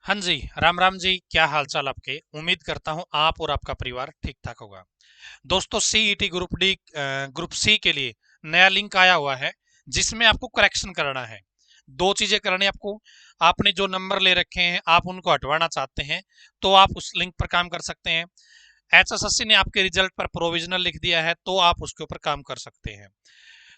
हाँ जी, राम राम जी। क्या हाल चाल आपके? उम्मीद करता हूँ आप और आपका परिवार ठीक ठाक होगा। दोस्तों, CET group D group C के लिए नया लिंक आया हुआ है, जिसमें आपको करेक्शन करना है। दो चीजें करनी है आपको। आपने जो नंबर ले रखे हैं आप उनको हटवाना चाहते हैं तो आप उस लिंक पर काम कर सकते हैं। एचएसएससी ने आपके रिजल्ट पर प्रोविजनल लिख दिया है तो आप उसके ऊपर काम कर सकते हैं।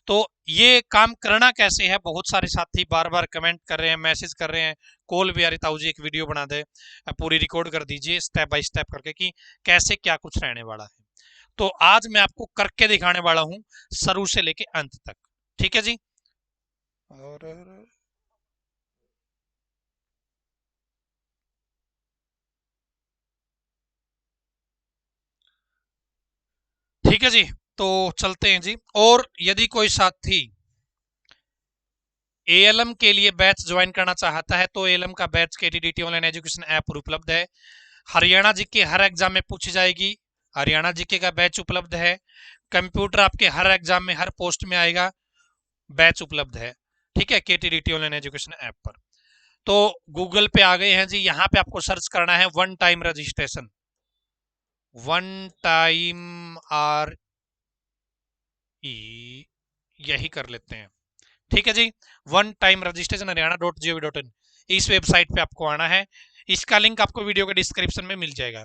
तो ये काम करना कैसे है, बहुत सारे साथी बार बार कमेंट कर रहे हैं, मैसेज कर रहे हैं, कॉल भी आ रही, ताऊ जी एक वीडियो बना दे, पूरी रिकॉर्ड कर दीजिए स्टेप बाय स्टेप करके कि कैसे क्या कुछ रहने वाला है। तो आज मैं आपको करके दिखाने वाला हूं, शुरू से लेके अंत तक। ठीक है जी। और ठीक है जी, तो चलते हैं जी। और यदि कोई साथी एएलएम के लिए बैच ज्वाइन करना चाहता है तो एएलएम का बैच केटीडीटी ऑनलाइन एजुकेशन ऐप पर उपलब्ध है। हरियाणा जीके हर एग्जाम में पूछी जाएगी, हरियाणा जीके का बैच उपलब्ध है। कंप्यूटर आपके हर एग्जाम में हर पोस्ट में आएगा, बैच उपलब्ध है। ठीक है, केटीडीटी ऑनलाइन एजुकेशन ऐप पर। तो गूगल पे आ गए हैं जी, यहाँ पे आपको सर्च करना है one time registration. One time R E, यही कर लेते हैं। ठीक है जी। वन टाइम रजिस्ट्रेशन हरियाणा.gov.in, इस वेबसाइट पे आपको आना है। इसका लिंक आपको वीडियो के डिस्क्रिप्शन में मिल जाएगा।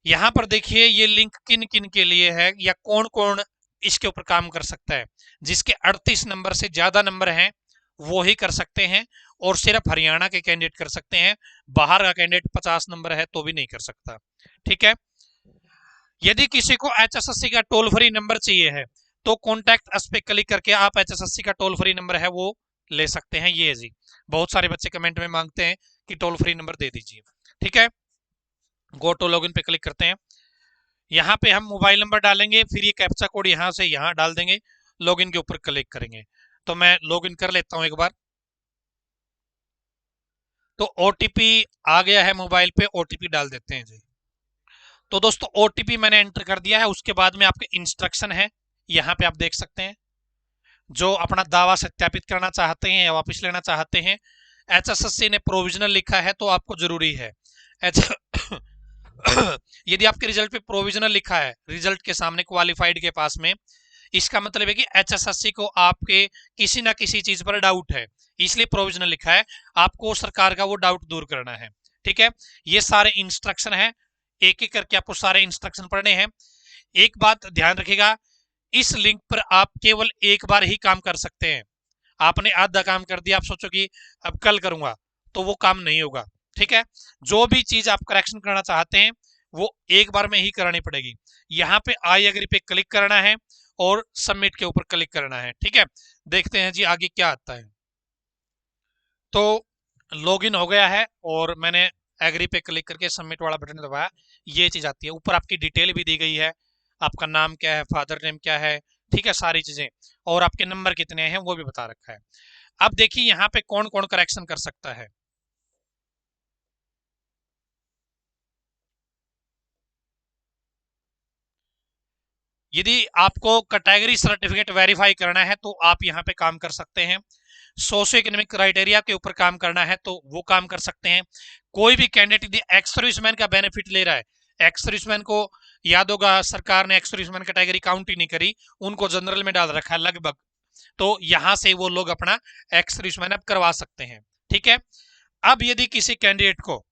यहाँ पर देखिए ये लिंक किन किन के लिए है या कौन कौन इसके ऊपर काम कर सकता है। जिसके 38 नंबर से ज्यादा नंबर हैं वो ही कर सकते हैं, और सिर्फ हरियाणा के कैंडिडेट कर सकते हैं। बाहर का कैंडिडेट 50 नंबर है तो भी नहीं कर सकता। ठीक है। यदि किसी को एचएसएससी का टोल फ्री नंबर चाहिए है तो कॉन्टैक्ट अस पे क्लिक करके आप एचएसएससी का टोल फ्री नंबर है वो ले सकते हैं। ये जी, बहुत सारे बच्चे कमेंट में मांगते हैं कि टोल फ्री नंबर दे दीजिए। ठीक है, गो टू लॉगिन पे क्लिक करते हैं। यहाँ पे हम मोबाइल नंबर डालेंगे, फिर ये कैप्चा कोड यहाँ से यहाँ डाल देंगे, लॉगिन के ऊपर क्लिक करेंगे। तो मैं लॉगिन कर लेता हूँ एक बार। तो ओटीपी आ गया है मोबाइल पे, ओटीपी डाल देते हैं जी। तो दोस्तों ओटीपी मैंने एंटर कर दिया है, उसके बाद में आपके इंस्ट्रक्शन है, यहाँ पे आप देख सकते हैं। जो अपना दावा सत्यापित करना चाहते हैं या वापस लेना चाहते हैं, एचएसएससी ने प्रोविजनल लिखा है तो आपको जरूरी है एच यदि आपके रिजल्ट पे प्रोविजनल लिखा है, रिजल्ट के सामने क्वालिफाइड के पास में, इसका मतलब है कि एचएसएससी को आपके किसी ना किसी चीज पर डाउट है, इसलिए प्रोविजनल लिखा है। आपको सरकार का वो डाउट दूर करना है। ठीक है, ये सारे इंस्ट्रक्शन है, एक एक करके आपको सारे इंस्ट्रक्शन पढ़ने हैं। एक बात ध्यान रखिएगा, इस लिंक पर आप केवल एक बार ही काम कर सकते हैं। आपने आधा काम कर दिया, आप सोचो कि अब कल करूंगा, तो वो काम नहीं होगा। ठीक है, जो भी चीज आप करेक्शन करना चाहते हैं वो एक बार में ही करानी पड़ेगी। यहाँ पे आई एग्री पे क्लिक करना है और सबमिट के ऊपर क्लिक करना है। ठीक है, देखते हैं जी आगे क्या आता है। तो लॉगिन हो गया है और मैंने एग्री पे क्लिक करके सबमिट वाला बटन दबाया। ये चीज आती है, ऊपर आपकी डिटेल भी दी गई है, आपका नाम क्या है, फादर नेम क्या है, ठीक है, सारी चीजें, और आपके नंबर कितने हैं वो भी बता रखा है। अब देखिए यहाँ पे कौन कौन करेक्शन कर सकता है। यदि आपको कैटेगरी सर्टिफिकेट वेरीफाई करना है तो आप यहाँ पे काम कर सकते हैं। सोशियो इकोनॉमिक क्राइटेरिया के ऊपर काम करना है तो वो काम कर सकते हैं। कोई भी कैंडिडेट यदि एक्स सर्विसमैन का बेनिफिट ले रहा है, एक्स सर्विसमैन को याद होगा सरकार ने एक्स सर्विसमैन कैटेगरी काउंट ही नहीं करी, उनको जनरल में डाल रखा है लगभग, तो यहां से वो लोग अपना एक्स सर्विसमैन अब करवा सकते हैं। ठीक है, अब यदि किसी कैंडिडेट को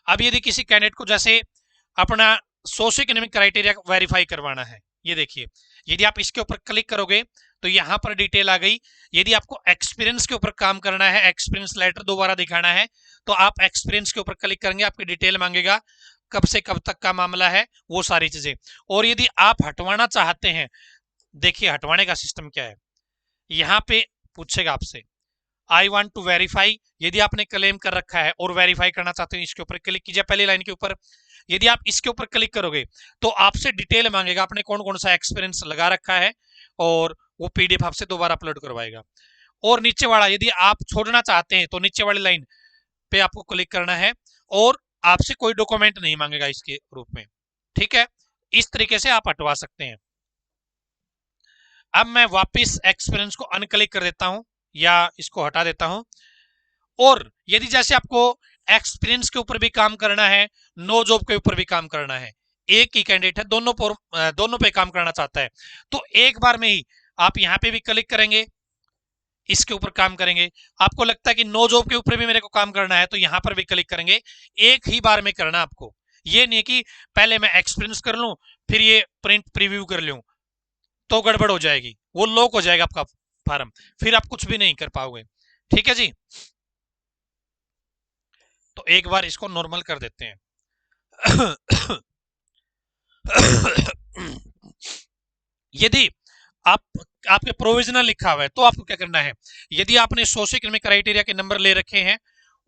अब यदि किसी कैंडिडेट को जैसे अपना सोशियो इकोनॉमिक क्राइटेरिया वेरीफाई करवाना है, ये देखिए, यदि आप इसके ऊपर क्लिक करोगे तो यहां पर डिटेल आ गई। यदि आपको एक्सपीरियंस के ऊपर काम करना है, एक्सपीरियंस लेटर दोबारा दिखाना है, तो आप एक्सपीरियंस के ऊपर क्लिक करेंगे, आपकी डिटेल मांगेगा, कब से कब तक का मामला है, वो सारी चीजें। और यदि आप हटवाना चाहते हैं, देखिए हटवाने का सिस्टम क्या है, यहाँ पे पूछेगा आपसे आई वॉन्ट टू वेरीफाई। यदि आपने क्लेम कर रखा है और वेरीफाई करना चाहते हैं, इसके ऊपर क्लिक कीजिए, पहली लाइन के ऊपर। यदि आप इसके ऊपर क्लिक करोगे तो आपसे डिटेल मांगेगा, आपने कौन कौन सा एक्सपीरियंस लगा रखा है, और वो पीडीएफ आपसे दोबारा अपलोड करवाएगा। और नीचे वाला यदि आप छोड़ना चाहते हैं तो नीचे वाली लाइन पे आपको क्लिक करना है, और आपसे कोई डॉक्यूमेंट नहीं मांगेगा इसके रूप में। ठीक है, इस तरीके से आप हटवा सकते हैं। अब मैं वापिस एक्सपीरियंस को अनक्लिक कर देता हूं। या इसको हटा देता हूं। और यदि जैसे आपको एक्सपीरियंस के ऊपर भी काम करना है, नो जॉब के ऊपर भी काम करना है, एक ही कैंडिडेट है, दोनों पे काम करना चाहता है, तो एक बार में ही आप यहां पे भी क्लिक करेंगे, इसके ऊपर काम करेंगे। आपको लगता है कि नो जॉब के ऊपर भी मेरे को काम करना है, तो यहां पर भी क्लिक करेंगे। एक ही बार में करना आपको, ये नहीं कि पहले मैं एक्सपीरियंस कर लूं फिर ये प्रिंट प्रीव्यू कर लूं, तो गड़बड़ हो जाएगी, वो लॉक हो जाएगा आपका फार्म, फिर आप कुछ भी नहीं कर पाओगे। ठीक है जी, तो एक बार इसको नॉर्मल कर देते हैं। यदि आप आपके प्रोविजनल लिखा हुआ है तो आपको क्या करना है, यदि आपने सोशल इकोनॉमिक क्राइटेरिया के नंबर ले रखे हैं,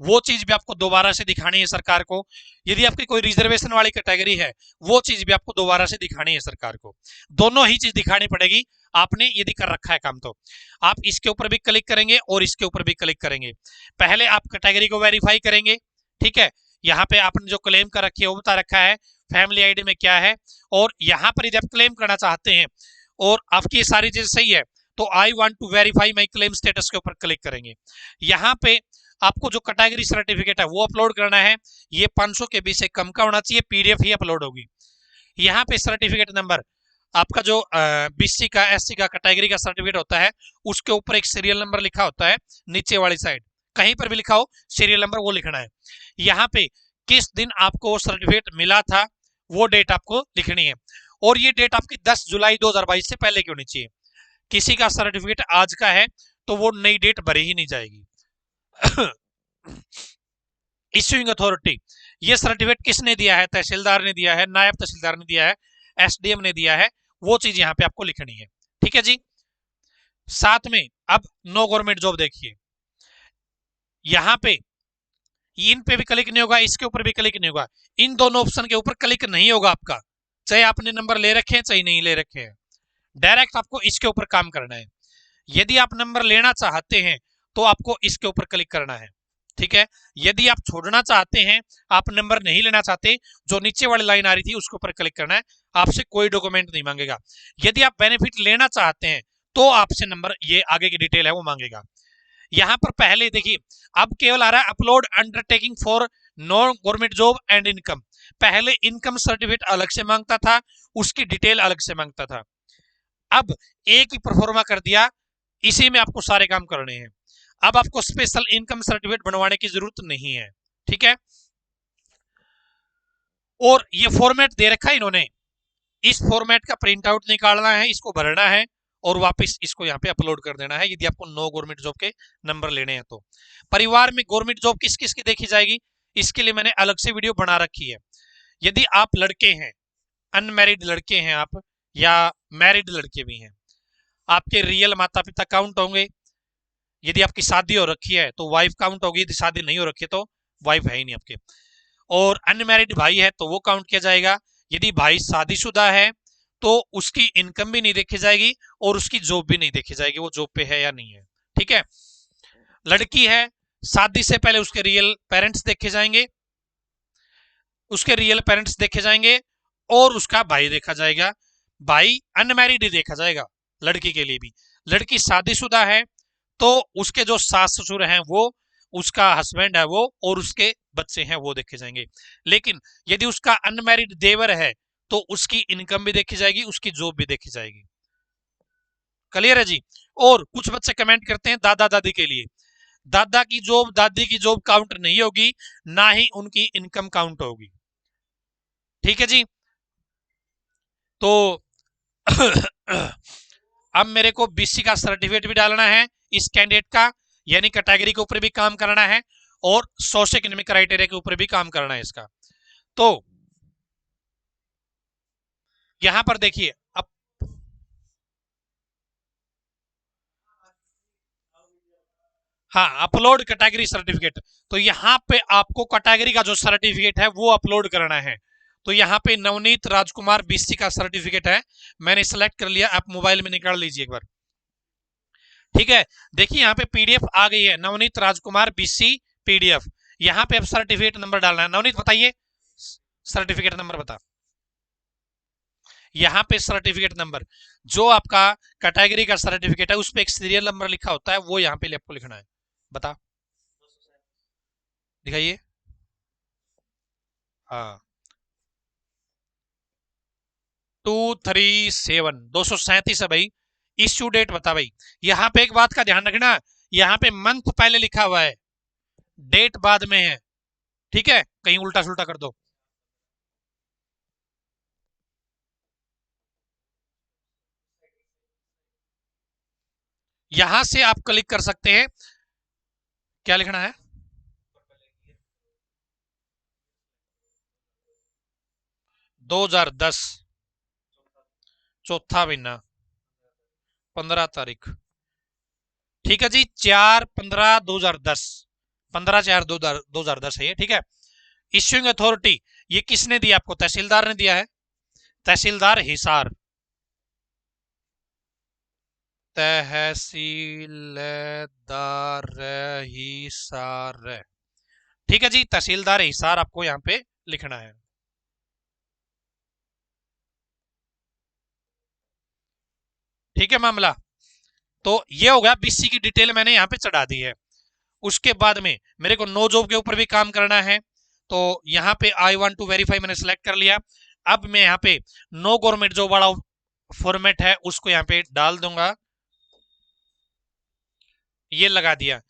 वो चीज भी आपको दोबारा से दिखानी है सरकार को। यदि आपकी कोई रिजर्वेशन वाली कैटेगरी है, वो चीज भी आपको दोबारा से दिखानी है सरकार को। दोनों ही चीज दिखानी पड़ेगी, आपने यदि कर रखा है काम तो। आप इसके ऊपर भी क्लिक करेंगे और इसके ऊपर भी क्लिक करेंगे। पहले आप कैटेगरी को वेरीफाई करेंगे, ठीक है। यहाँ पे आपने जो क्लेम कर रखी है वो बता रखा है, फैमिली आईडी में क्या है, और यहाँ पर यदि आप क्लेम करना चाहते हैं और आपकी ये सारी चीज सही है, तो I want to verify my claim status के ऊपर क्लिक करेंगे। यहाँ पे आपको जो कैटेगरी सर्टिफिकेट है वो अपलोड करना है। ये 500 KB से कम का होना चाहिए, पीडीएफ ही अपलोड होगी। यहाँ पे सर्टिफिकेट नंबर, आपका जो बीसी का एससी का कैटेगरी का सर्टिफिकेट होता है, उसके ऊपर एक सीरियल नंबर लिखा होता है नीचे वाली साइड, कहीं पर भी लिखा हो सीरियल नंबर वो लिखना है। यहाँ पे किस दिन आपको सर्टिफिकेट मिला था वो डेट आपको लिखनी है, और ये डेट आपकी 10 जुलाई 2022 से पहले की होनी चाहिए। किसी का सर्टिफिकेट आज का है तो वो नई डेट भरी ही नहीं जाएगी। इश्यूइंग अथॉरिटी, ये सर्टिफिकेट किसने दिया है, तहसीलदार ने दिया है, नायब तहसीलदार ने दिया है, एसडीएम ने दिया है, वो चीज यहाँ पे आपको लिखनी है। ठीक है जी। साथ में अब नो गवर्नमेंट जॉब देखिए, यहाँ पे इन पे भी क्लिक नहीं होगा, इसके ऊपर भी क्लिक नहीं होगा, इन दोनों ऑप्शन के ऊपर क्लिक नहीं होगा आपका, चाहे आपने नंबर ले रखे हैं चाहे नहीं ले रखे हैं। डायरेक्ट आपको इसके ऊपर काम करना है। यदि आप नंबर लेना चाहते हैं तो आपको इसके ऊपर क्लिक करना है, ठीक है। यदि आप छोड़ना चाहते हैं, आप नंबर नहीं लेना चाहते, जो नीचे वाली लाइन आ रही थी उसके ऊपर क्लिक करना है, आपसे कोई डॉक्यूमेंट नहीं मांगेगा। यदि आप बेनिफिट लेना चाहते हैं तो आपसे नंबर, ये आगे की डिटेल है वो मांगेगा। यहां पर पहले देखिए, अब केवल आ रहा है upload undertaking for non government job and income. पहले इनकम सर्टिफिकेट अलग से मांगता था, उसकी डिटेल अलग से मांगता था, अब एक ही परफॉर्मा कर दिया, इसी में आपको सारे काम करने हैं। अब आपको स्पेशल इनकम सर्टिफिकेट बनवाने की जरूरत नहीं है, ठीक है। और ये फॉर्मेट दे रखा है इन्होंने, इस फॉर्मेट का प्रिंट आउट निकालना है, इसको भरना है और वापस इसको यहाँ पे अपलोड कर देना है, यदि आपको नो गवर्नमेंट जॉब के नंबर लेने हैं तो। परिवार में गवर्नमेंट जॉब किस किस की देखी जाएगी, इसके लिए मैंने अलग से वीडियो बना रखी है। यदि आप लड़के हैं, अनमैरिड लड़के हैं आप, या मैरिड लड़के भी हैं, आपके रियल माता पिता काउंट होंगे। यदि आपकी शादी हो रखी है तो वाइफ काउंट होगी, यदि शादी नहीं हो रखी है तो वाइफ है ही नहीं आपके। और अनमैरिड भाई है तो वो काउंट किया जाएगा। यदि भाई शादीशुदा है तो उसकी इनकम भी नहीं देखी जाएगी और उसकी जॉब भी नहीं देखी जाएगी, वो जॉब पे है या नहीं है, ठीक है। लड़की है, शादी से पहले उसके रियल पेरेंट्स देखे जाएंगे, उसके रियल पेरेंट्स देखे जाएंगे और उसका भाई देखा जाएगा। भाई अनमैरिड ही देखा जाएगा लड़की के लिए भी। लड़की शादीशुदा है तो उसके जो सास ससुर हैं वो, उसका हस्बैंड है वो, और उसके बच्चे हैं वो देखे जाएंगे। लेकिन यदि उसका अनमैरिड देवर है तो उसकी इनकम भी देखी जाएगी, उसकी जॉब भी देखी जाएगी। क्लियर है जी। और कुछ बच्चे कमेंट करते हैं दादा दादी के लिए, दादा की जॉब दादी की जॉब काउंट नहीं होगी, ना ही उनकी इनकम काउंट होगी, ठीक है जी। तो अब मेरे को बीसी का सर्टिफिकेट भी डालना है इस कैंडिडेट का, यानी कैटेगरी के ऊपर भी काम करना है और सोशल इकोनॉमिक क्राइटेरिया के ऊपर भी काम करना है इसका। तो यहां पर देखिए, अब हाँ, अपलोड कैटेगरी सर्टिफिकेट, तो यहां पे आपको कैटेगरी का जो सर्टिफिकेट है वो अपलोड करना है। तो यहाँ पे नवनीत राजकुमार बीसी का सर्टिफिकेट है, मैंने सिलेक्ट कर लिया, आप मोबाइल में निकाल लीजिए एक बार, ठीक है। देखिए यहाँ पे पीडीएफ आ गई है, नवनीत राजकुमार बीसी पीडीएफ। यहाँ पे अब सर्टिफिकेट नंबर डालना है। नवनीत बताइए सर्टिफिकेट नंबर बता। यहाँ पे सर्टिफिकेट नंबर, जो आपका कैटेगरी का सर्टिफिकेट है उस पे एक सीरियल नंबर लिखा होता है, वो यहाँ पे आपको लिखना है। बता, दिखाइए। हाँ, 237, 237 है भाई। इश्यू डेट बता भाई। यहाँ पे एक बात का ध्यान रखना, यहाँ पे मंथ पहले लिखा हुआ है, डेट बाद में है, ठीक है, कहीं उल्टा सुल्टा कर दो। यहां से आप क्लिक कर सकते हैं, क्या लिखना है? 2010, चौथा महीना, 15 तारीख। ठीक है जी, 4/15/2010, 15/4/2010 है ये, ठीक है। इश्यूइंग अथॉरिटी, ये किसने दिया आपको? तहसीलदार ने दिया है, तहसीलदार हिसार, तहसीलदार हिसार। ठीक है जी, तहसीलदार हिसार आपको यहाँ पे लिखना है। ठीक है मामला। तो ये हो गया, बीसी की डिटेल मैंने यहाँ पे चढ़ा दी है। उसके बाद में मेरे को नो जॉब के ऊपर भी काम करना है, तो यहाँ पे आई वांट टू वेरीफाई मैंने सेलेक्ट कर लिया। अब मैं यहाँ पे नो गवर्नमेंट जॉब वाला फॉर्मेट है उसको यहाँ पे डाल दूंगा, ये लगा दिया।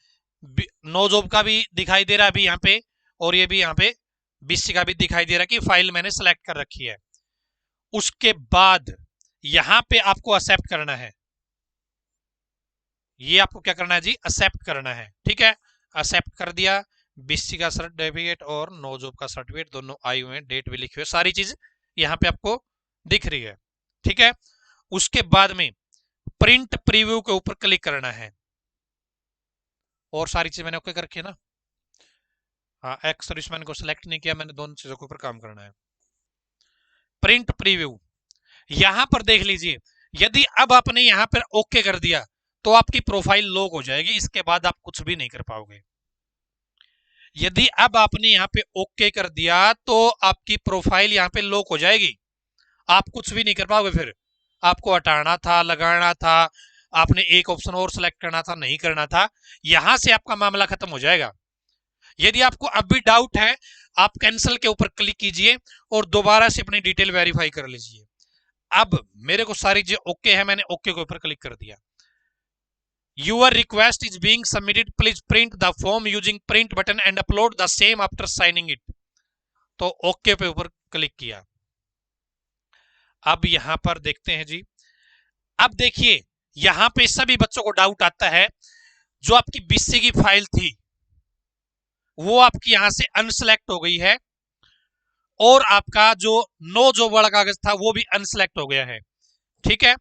नो जॉब का भी दिखाई दे रहा है अभी यहाँ पे, और ये भी यहाँ पे बीसी का भी दिखाई दे रहा है कि फाइल मैंने सेलेक्ट कर रखी है। उसके बाद यहाँ पे आपको एक्सेप्ट करना है, ये आपको क्या करना है जी? एक्सेप्ट करना है, ठीक है। एक्सेप्ट कर दिया, बीसी का सर्टिफिकेट और नो जॉब का सर्टिफिकेट दोनों आए हुए हैं, डेट भी लिखी हुई है, सारी चीज यहाँ पे आपको दिख रही है, ठीक है। उसके बाद में प्रिंट प्रीव्यू के ऊपर क्लिक करना है, और सारी चीज मैंने ओके कर रखी है ना। हाँ, एक्स सर्विसमैन को सिलेक्ट नहीं किया मैंने, दोनों चीजों के ऊपर काम करना है। प्रिंट प्रीव्यू, यहां पर देख लीजिए, यदि अब आपने यहां पर ओके कर दिया तो आपकी प्रोफाइल लॉक हो जाएगी, इसके बाद आप कुछ भी नहीं कर पाओगे। यदि अब आपने यहाँ पे ओके कर दिया तो आपकी प्रोफाइल यहाँ पे लॉक हो जाएगी, आप कुछ भी नहीं कर पाओगे। फिर आपको हटाना था, लगाना था, आपने एक ऑप्शन और सेलेक्ट करना था, नहीं करना था, यहां से आपका मामला खत्म हो जाएगा। यदि आपको अब भी डाउट है, आप कैंसिल के ऊपर क्लिक कीजिए और दोबारा से अपनी डिटेल वेरीफाई कर लीजिए। अब मेरे को सारी चीजें ओके है, मैंने ओके के ऊपर क्लिक कर दिया। Your request is being submitted. Please print the form using print button and upload the same after signing it. तो ओके पे ऊपर क्लिक किया। अब यहां पर देखते हैं जी, अब देखिए यहां पे सभी बच्चों को डाउट आता है, जो आपकी बीसी की फाइल थी वो आपकी यहां से अनसेलेक्ट हो गई है, और आपका जो नो जॉब वाला कागज था वो भी अनसेलेक्ट हो गया है, ठीक है।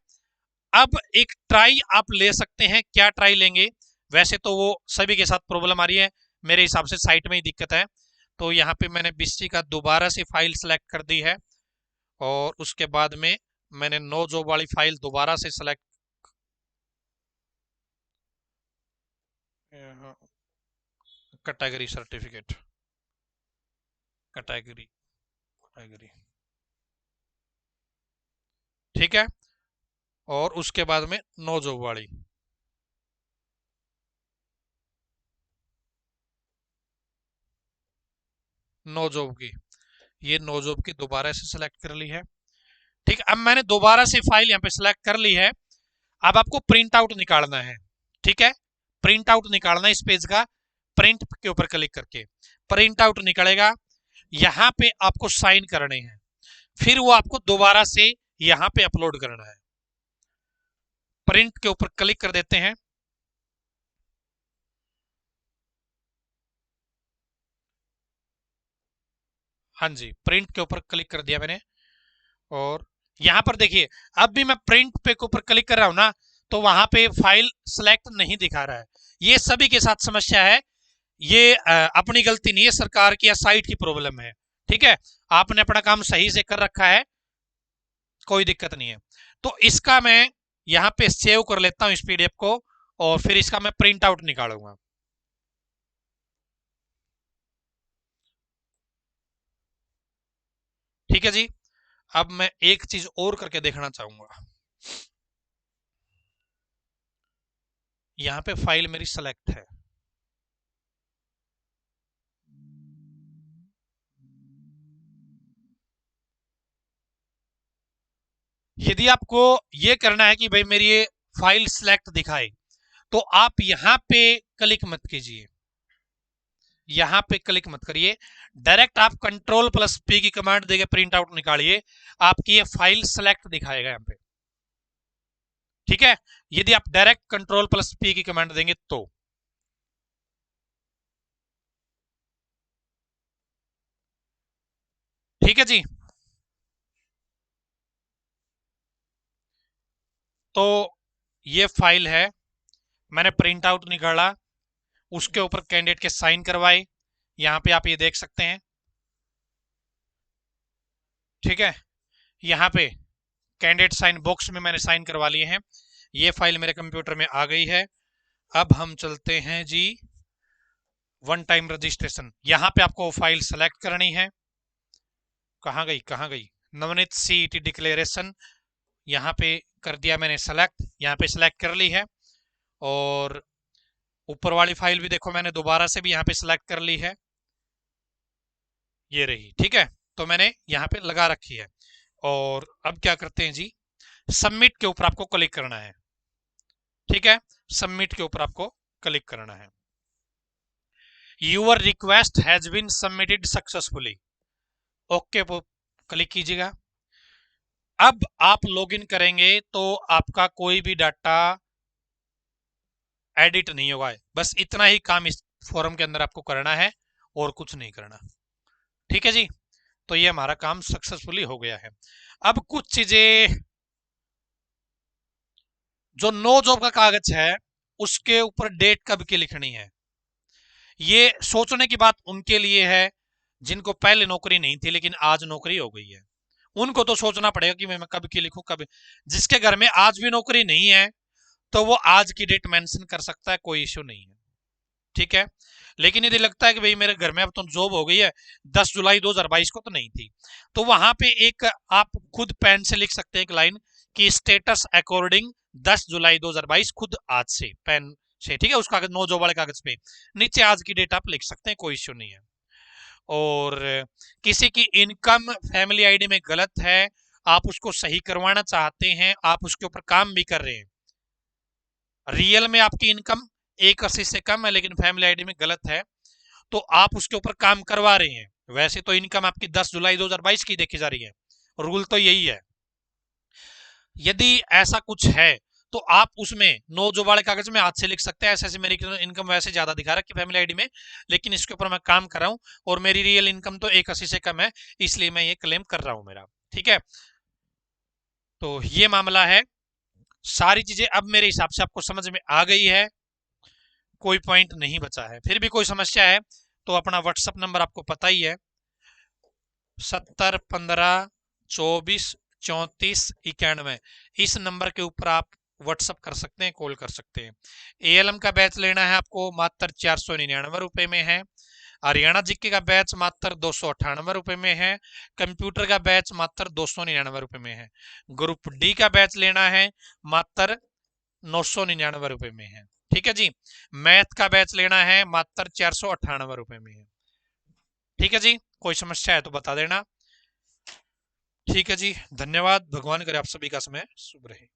अब एक ट्राई आप ले सकते हैं, क्या ट्राई लेंगे? वैसे तो वो सभी के साथ प्रॉब्लम आ रही है, मेरे हिसाब से साइट में ही दिक्कत है। तो यहाँ पे मैंने बीसी का दोबारा से फाइल सेलेक्ट कर दी है, और उसके बाद में मैंने नो जॉब वाली फाइल दोबारा से select, category certificate, category, category, ठीक है। और उसके बाद में नो जॉब वाली, नो जॉब की, ये नो जॉब की दोबारा से सेलेक्ट कर ली है, ठीक। अब मैंने दोबारा से फाइल यहाँ पे सेलेक्ट कर ली है। अब आपको प्रिंट आउट निकालना है, ठीक है। प्रिंट आउट निकालना है इस पेज का, प्रिंट के ऊपर क्लिक करके प्रिंट आउट निकलेगा। यहां पे आपको साइन करने हैं, फिर वो आपको दोबारा से यहां पे अपलोड करना है। प्रिंट के ऊपर क्लिक कर देते हैं, हाँ जी, प्रिंट के ऊपर क्लिक कर दिया मैंने। और यहां पर देखिए, अब भी मैं प्रिंट पे के ऊपर क्लिक कर रहा हूं ना, तो वहां पे फाइल सेलेक्ट नहीं दिखा रहा है। ये सभी के साथ समस्या है, ये अपनी गलती नहीं है, सरकार की या साइट की प्रॉब्लम है, ठीक है। आपने अपना काम सही से कर रखा है, कोई दिक्कत नहीं है। तो इसका मैं यहाँ पे सेव कर लेता हूँ इस पीडीएफ को, और फिर इसका मैं प्रिंट आउट निकालूंगा। ठीक है जी। अब मैं एक चीज और करके देखना चाहूंगा। यहां पे फाइल मेरी सेलेक्ट है, यदि आपको ये करना है कि भाई मेरी ये फाइल सिलेक्ट दिखाए, तो आप यहां पे क्लिक मत कीजिए, यहां पे क्लिक मत करिए, डायरेक्ट आप कंट्रोल प्लस पी की कमांड देके प्रिंट आउट निकालिए, आपकी ये फाइल सेलेक्ट दिखाएगा यहां पे। ठीक है, यदि आप डायरेक्ट कंट्रोल प्लस पी की कमांड देंगे तो। ठीक है जी, तो ये फाइल है, मैंने प्रिंट आउट निकाला, उसके ऊपर कैंडिडेट के साइन करवाए, यहां पे आप ये देख सकते हैं। ठीक है, यहां पे कैंडिडेट साइन बॉक्स में मैंने साइन करवा लिए हैं, ये फाइल मेरे कंप्यूटर में आ गई है। अब हम चलते हैं जी वन टाइम रजिस्ट्रेशन, यहां पे आपको फाइल सेलेक्ट करनी है। कहां गई कहां गई, नवनीत सीईटी डिक्लेरेशन, यहां पे कर दिया मैंने सेलेक्ट, यहां पे सेलेक्ट कर ली है। और ऊपर वाली फाइल भी देखो मैंने दोबारा से भी यहां पे सेलेक्ट कर ली है, ये रही। ठीक है, तो मैंने यहां पे लगा रखी है। और अब क्या करते हैं जी, सबमिट के ऊपर आपको क्लिक करना है। ठीक है, सबमिट के ऊपर आपको क्लिक करना है। Your request has been submitted successfully, okay वो क्लिक कीजिएगा। अब आप लॉगिन करेंगे तो आपका कोई भी डाटा एडिट नहीं होगा, बस इतना ही काम इस फॉर्म के अंदर आपको करना है और कुछ नहीं करना। ठीक है जी, तो ये हमारा काम सक्सेसफुली हो गया है। अब कुछ चीजें, जो नो जॉब का कागज है उसके ऊपर डेट कब की लिखनी है, ये सोचने की बात उनके लिए है जिनको पहले नौकरी नहीं थी लेकिन आज नौकरी हो गई है। उनको तो सोचना पड़ेगा कि मैं कब की लिखूं कब। जिसके घर में आज भी नौकरी नहीं है तो वो आज की डेट मेंशन कर सकता है, कोई इश्यू नहीं है। ठीक है, लेकिन यदि लगता है कि भाई मेरे घर में अब तो जॉब हो गई है, 10 जुलाई 2022 को तो नहीं थी, तो वहां पे एक आप खुद पेन से लिख सकते हैं एक लाइन कि स्टेटस अकॉर्डिंग 10 जुलाई 2022, खुद आज से पेन से। ठीक है, उस कागज नो जॉब वाले कागज पे नीचे आज की डेट आप लिख सकते हैं, कोई इश्यू नहीं है। और किसी की इनकम फैमिली आईडी में गलत है, आप उसको सही करवाना चाहते हैं, आप उसके ऊपर काम भी कर रहे हैं, रियल में आपकी इनकम 180 से कम है लेकिन फैमिली आईडी में गलत है, तो आप उसके ऊपर काम करवा रहे हैं। वैसे तो इनकम आपकी 10 जुलाई 2022 की देखी जा रही है, रूल तो यही है। यदि ऐसा कुछ है तो आप उसमें नो जो वाले कागज में हाथ से लिख सकते हैं, ऐसे ऐसे मेरी इनकम वैसे ज्यादा दिखा रहा है फैमिली आईडी में, लेकिन इसके ऊपर मैं काम कर रहा हूं और मेरी रियल इनकम तो 180 से कम है, इसलिए मैं ये क्लेम कर रहा हूं मेरा। ठीक है, तो ये मामला है। सारी चीजें अब मेरे हिसाब से आपको समझ में आ गई है, कोई पॉइंट नहीं बचा है। फिर भी कोई समस्या है तो अपना व्हाट्सअप नंबर आपको पता ही है, 70 15 24 34 91, इस नंबर के ऊपर आप व्हाट्सअप कर सकते हैं, कॉल कर सकते हैं। एएलएम का बैच लेना है आपको, मात्र 499 रुपए में है। हरियाणा जीके का बैच मात्र 298 रुपए में है। कंप्यूटर का बैच मात्र 299 रुपए में है। ग्रुप डी का बैच लेना है मात्र 999 रुपए में है। ठीक है जी, मैथ का बैच लेना है मात्र 498 रुपए में है। ठीक है जी, कोई समस्या है तो बता देना। ठीक है जी, धन्यवाद, भगवान करे आप सभी का समय शुभ रहे।